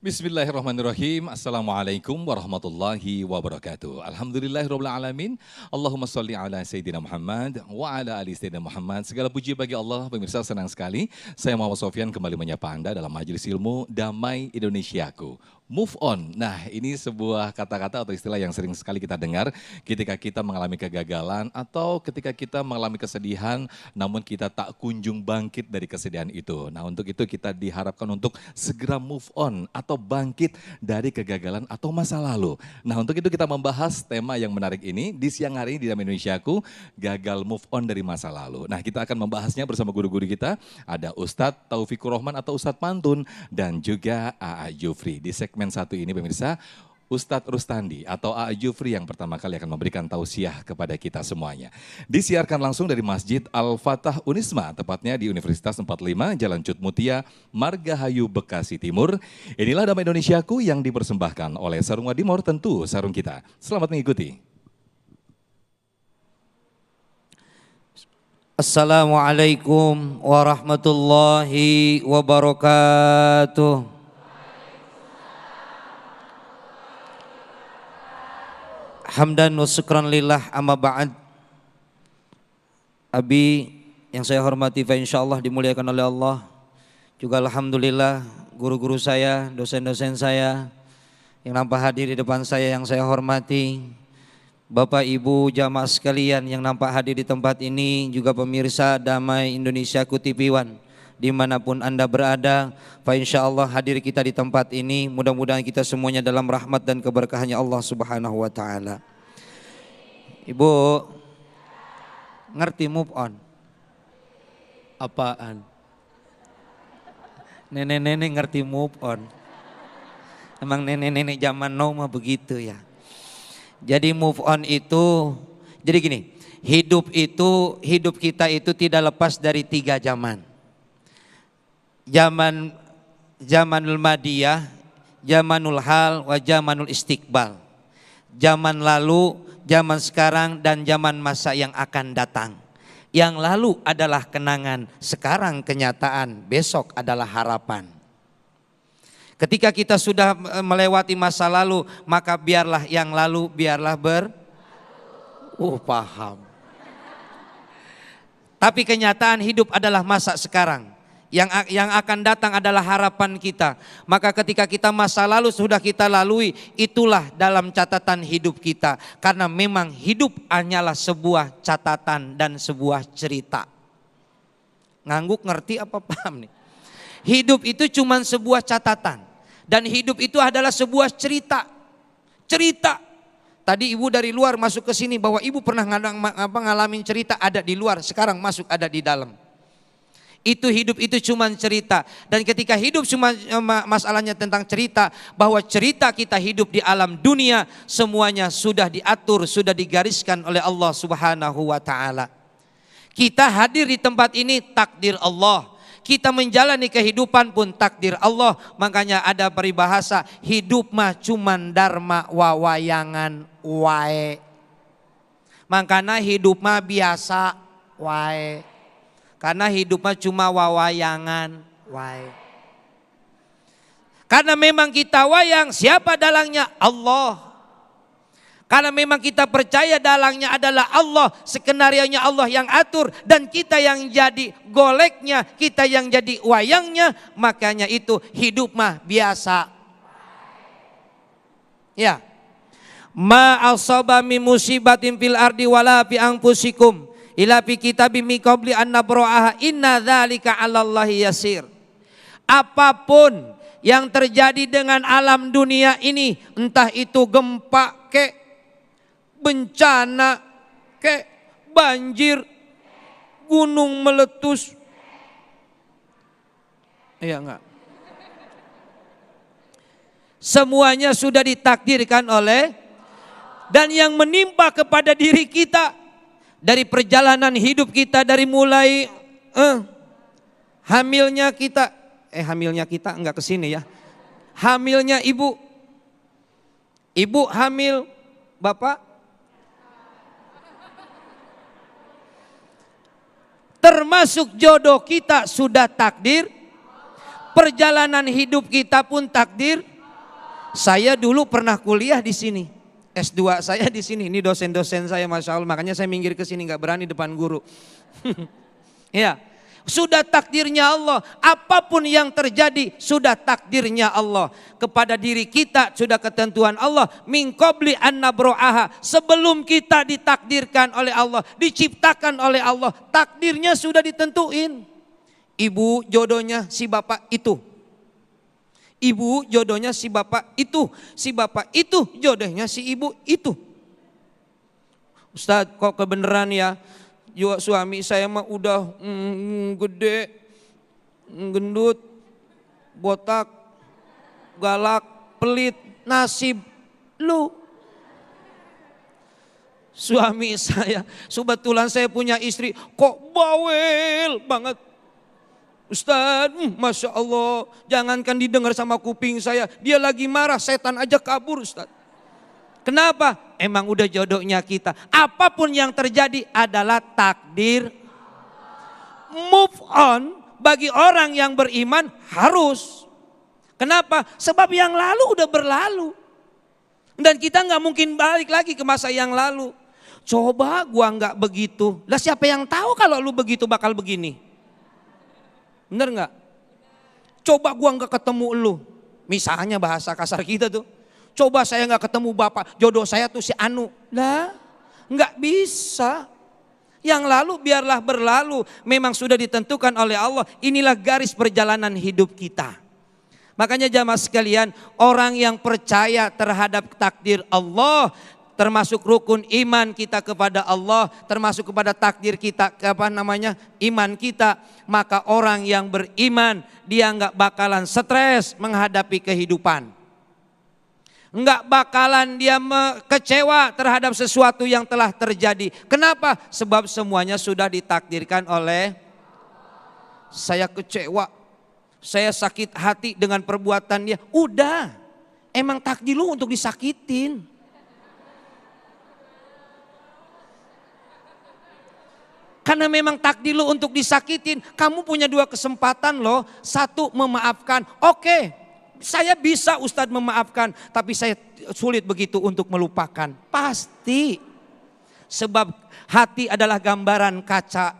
Bismillahirrahmanirrahim. Assalamualaikum warahmatullahi wabarakatuh. Alhamdulillahirabbil alamin. Allahumma shalli ala sayyidina Muhammad wa ala ali sayyidina Muhammad. Segala puji bagi Allah. Pemirsa, senang sekali saya Muhammad Sofyan kembali menyapa Anda dalam majelis ilmu Damai Indonesiaku. Move on. Nah, ini sebuah kata-kata atau istilah yang sering sekali kita dengar ketika kita mengalami kegagalan atau ketika kita mengalami kesedihan namun kita tak kunjung bangkit dari kesedihan itu. Nah, untuk itu kita diharapkan untuk segera move on atau bangkit dari kegagalan atau masa lalu. Nah, untuk itu kita membahas tema yang menarik ini di siang hari ini di Damai Indonesiaku, gagal move on dari masa lalu. Nah, kita akan membahasnya bersama guru-guru kita, ada Ustadz Taufikur Rahman atau Ustadz Pantun dan juga A.A. Jufri. Di segmen satu ini pemirsa, Ustadz Rustandi atau A.A. Jufri yang pertama kali akan memberikan tausiah kepada kita semuanya. Disiarkan langsung dari Masjid Al-Fatah Unisma, tepatnya di Universitas 45, Jalan Cut Mutia, Margahayu, Bekasi Timur. Inilah Damai Indonesiaku yang dipersembahkan oleh Sarung Wadimor, tentu sarung kita. Selamat mengikuti. Assalamualaikum warahmatullahi wabarakatuh. Hamdan wa syukran lillah amma ba'd. Abi yang saya hormati fa insyaallah dimuliakan oleh Allah. Juga alhamdulillah guru-guru saya, dosen-dosen saya yang nampak hadir di depan saya yang saya hormati. Bapak Ibu jamaah sekalian yang nampak hadir di tempat ini, juga pemirsa Damai Indonesiaku TV One dimanapun Anda berada, fa insyaallah hadir kita di tempat ini, mudah-mudahan kita semuanya dalam rahmat dan keberkahannya Allah Subhanahu wa taala. Ibu ngerti move on? Apaan? Nenek-nenek ngerti move on. Emang nenek-nenek zaman now mah begitu ya. Jadi move on itu, jadi gini, hidup kita itu tidak lepas dari 3 zaman. Zamanul madiyah, zamanul hal, wa zamanul istiqbal. Zaman lalu, zaman sekarang, dan zaman masa yang akan datang. Yang lalu adalah kenangan, sekarang kenyataan, besok adalah harapan. Ketika kita sudah melewati masa lalu, maka biarlah yang lalu biarlah paham. Tapi kenyataan hidup adalah masa sekarang. Yang akan datang adalah harapan kita. Maka ketika kita masa lalu sudah kita lalui, itulah dalam catatan hidup kita. Karena memang hidup hanyalah sebuah catatan dan sebuah cerita. Ngangguk ngerti apa paham nih? Hidup itu cuma sebuah catatan. Dan hidup itu adalah sebuah cerita. Cerita. Tadi ibu dari luar masuk ke sini bahwa ibu pernah ngalamin cerita ada di luar, sekarang masuk ada di dalam. Itu hidup itu cuma cerita. Dan ketika hidup cuma masalahnya tentang cerita, bahwa cerita kita hidup di alam dunia semuanya sudah diatur, sudah digariskan oleh Allah Subhanahu wa taala. Kita hadir di tempat ini takdir Allah. Kita menjalani kehidupan pun takdir Allah. Makanya ada peribahasa, hidup mah cuman dharma wawayangan wae. Makanya hidup mah biasa wae. Karena hidup mah cuma wawayangan wae. Karena memang kita wayang, siapa dalangnya? Allah. Karena memang kita percaya dalangnya adalah Allah, skenarionya Allah yang atur, dan kita yang jadi goleknya, kita yang jadi wayangnya, makanya itu hidup mah biasa. Ya. Ma asaba min musibatin fil ardi wala fi anfusikum ila fi kitabim min qabli an nabra'aha inna dzalika 'alallahi yasir. Apapun yang terjadi dengan alam dunia ini, entah itu gempa ke, bencana ke, banjir, gunung meletus. Iya enggak? Semuanya sudah ditakdirkan oleh, dan yang menimpa kepada diri kita dari perjalanan hidup kita, dari mulai hamilnya kita enggak kesini ya, hamilnya ibu hamil bapak, termasuk jodoh kita sudah takdir, perjalanan hidup kita pun takdir, Saya dulu pernah kuliah di sini. S2 saya di sini. Ini dosen-dosen saya, Masya Allah. Makanya saya minggir ke sini, nggak berani depan guru. Ya, sudah takdirnya Allah. Apapun yang terjadi sudah takdirnya Allah. Kepada diri kita sudah ketentuan Allah. Min qabli an nabro'aha. Sebelum kita ditakdirkan oleh Allah, diciptakan oleh Allah, takdirnya sudah ditentuin. Ibu jodohnya si bapak itu. Ibu jodohnya si bapak itu. Si bapak itu jodohnya si ibu itu. Ustadz, kok kebenaran ya? Suami saya mah udah gede, gendut, botak, galak, pelit, nasib lu. Suami saya, kebetulan saya punya istri, kok bawel banget. Ustadz, Masya Allah, jangankan didengar sama kuping saya, dia lagi marah, setan aja kabur Ustadz. Kenapa? Emang udah jodohnya kita. Apapun yang terjadi adalah takdir. Move on bagi orang yang beriman harus. Kenapa? Sebab yang lalu udah berlalu. Dan kita nggak mungkin balik lagi ke masa yang lalu. Coba gua nggak begitu. Lah siapa yang tahu kalau lu begitu bakal begini? Bener nggak? Coba gua nggak ketemu lu. Misalnya bahasa kasar kita tuh. Coba saya nggak ketemu bapak, jodoh saya tuh si Anu. Lah, nggak bisa. Yang lalu biarlah berlalu. Memang sudah ditentukan oleh Allah. Inilah garis perjalanan hidup kita. Makanya jamaah sekalian, orang yang percaya terhadap takdir Allah, termasuk rukun iman kita kepada Allah, termasuk kepada takdir kita, iman kita, maka orang yang beriman dia nggak bakalan stres menghadapi kehidupan. Enggak bakalan dia kecewa terhadap sesuatu yang telah terjadi. Kenapa? Sebab semuanya sudah ditakdirkan oleh saya kecewa, saya sakit hati dengan perbuatan dia. Udah, emang takdir lu untuk disakitin. Karena memang takdir lu untuk disakitin. Kamu punya dua kesempatan loh. Satu, memaafkan. Oke. Saya bisa Ustadz memaafkan, tapi saya sulit begitu untuk melupakan. Pasti. Sebab hati adalah gambaran kaca.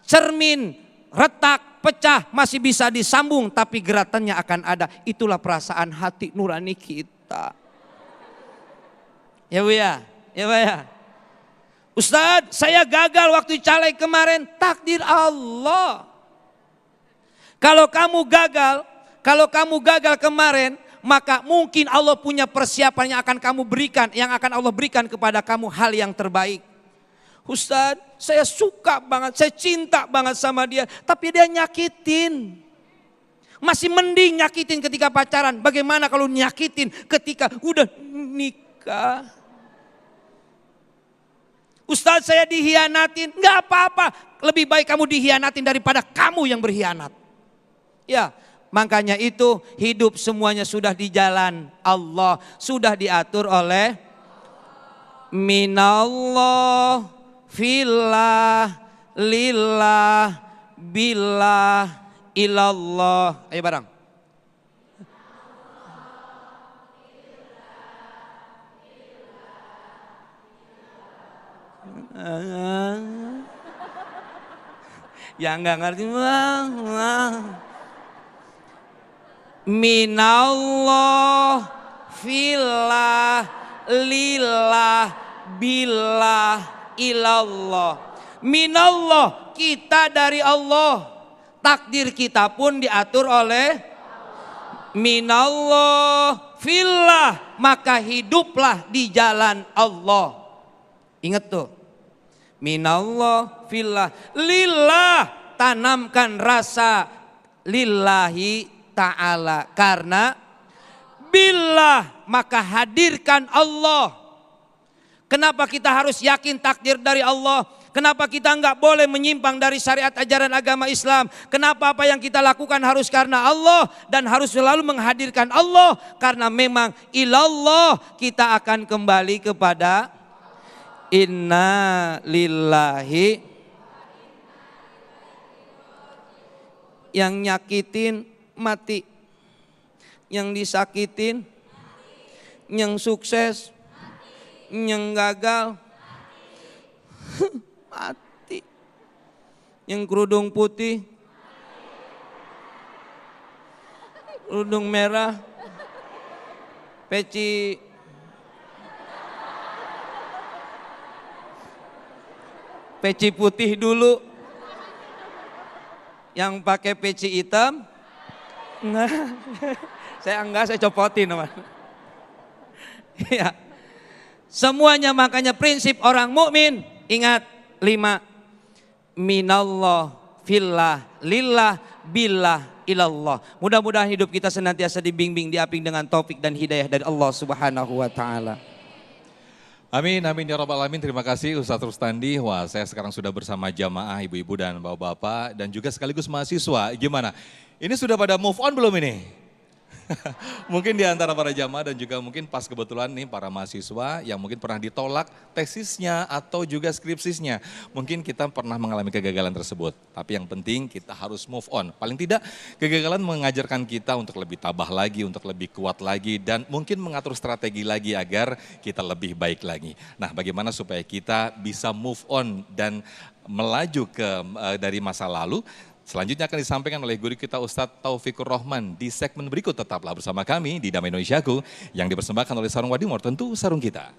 Cermin, retak, pecah, masih bisa disambung, tapi geratannya akan ada. Itulah perasaan hati nurani kita. Ya Bu ya? Ya Pak ya? Ustadz, saya gagal waktu caleg kemarin, takdir Allah. Kalau kamu gagal kemarin, maka mungkin Allah punya persiapan yang akan kamu berikan, yang akan Allah berikan kepada kamu hal yang terbaik. Ustadz, saya suka banget, saya cinta banget sama dia, tapi dia nyakitin. Masih mending nyakitin ketika pacaran, bagaimana kalau nyakitin ketika udah nikah? Ustadz, saya dihianatin, nggak apa-apa, lebih baik kamu dihianatin daripada kamu yang berkhianat. Ya. Makanya itu hidup semuanya sudah di jalan Allah. Sudah diatur oleh minallah, fillah, lillah, billah, ilallah. Ayo bareng. Yang nggak ngerti minallah, fillah, lillah, billah, ilallah. Minallah, kita dari Allah. Takdir kita pun diatur oleh minallah, fillah, maka hiduplah di jalan Allah. Ingat tuh. Minallah, fillah, lillah, tanamkan rasa lillahi ta'ala, karena billah, maka hadirkan Allah. Kenapa kita harus yakin takdir dari Allah? Kenapa kita enggak boleh menyimpang dari syariat ajaran agama Islam? Kenapa apa yang kita lakukan harus karena Allah dan harus selalu menghadirkan Allah? Karena memang ilallah, kita akan kembali kepada inna lillahi. Yang nyakitin mati, yang disakitin Yang sukses, yang gagal, mati. Yang kerudung putih, kerudung merah, peci putih dulu. Yang pakai peci hitam, enggak. Saya copotin teman. Ya. Semuanya makanya prinsip orang mukmin ingat 5. Minallah, fillah, lillah, billah, ilallah. Mudah-mudahan hidup kita senantiasa dibimbing, diaping dengan taufik dan hidayah dari Allah Subhanahu wa taala. Amin, amin ya rabbal alamin. Terima kasih Ustadz Rustandi. Wah, saya sekarang sudah bersama jamaah ibu-ibu dan bapak-bapak dan juga sekaligus mahasiswa. Gimana? Ini sudah pada move on belum ini? Mungkin di antara para jamaah dan juga mungkin pas kebetulan nih para mahasiswa yang mungkin pernah ditolak tesisnya atau juga skripsisnya. Mungkin kita pernah mengalami kegagalan tersebut. Tapi yang penting kita harus move on. Paling tidak kegagalan mengajarkan kita untuk lebih tabah lagi, untuk lebih kuat lagi dan mungkin mengatur strategi lagi agar kita lebih baik lagi. Nah, bagaimana supaya kita bisa move on dan melaju dari masa lalu? Selanjutnya akan disampaikan oleh guru kita Ustadz Taufikur Rahman di segmen berikut. Tetaplah bersama kami di Damai Indonesiaku yang dipersembahkan oleh Sarung Wadimor, tentu sarung kita.